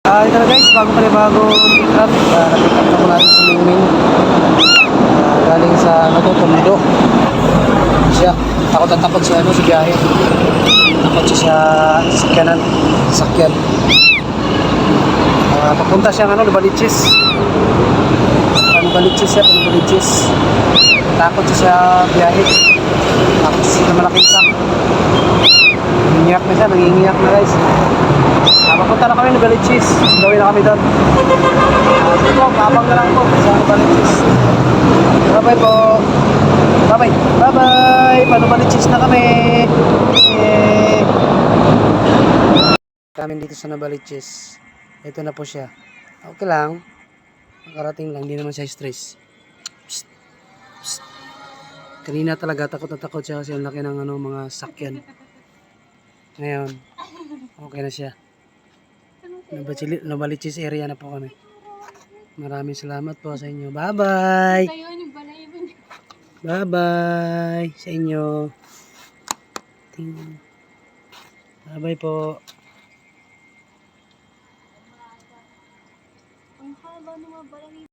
Ito na guys, bago pick up. Na-pick up na po natin si Mingming. Galing sa Tondo. Siya, takot siya sa biyahe. Takot siya sa sakyan. Papunta siya Novaliches. Novaliches. Takot siya sa biyahe. Tapos sa malaking truck. Nangingiyak na guys. Papunta na kami Novaliches. Gawin na kami doon. Ito, babang na lang po sa Novaliches. Bye-bye po. Bye-bye. Novaliches na kami. Kami dito sa Novaliches. Ito na po siya. Okay lang. Nakarating lang. Hindi naman siya stress. Psst. Psst. Kanina talaga takot siya kasi ang laki ng mga sakyan. Ngayon, okay na siya. Novaliches area na po kami. Maraming salamat po sa inyo. Bye-bye! Bye-bye sa inyo. Bye-bye po. Ang haba ng mga balay.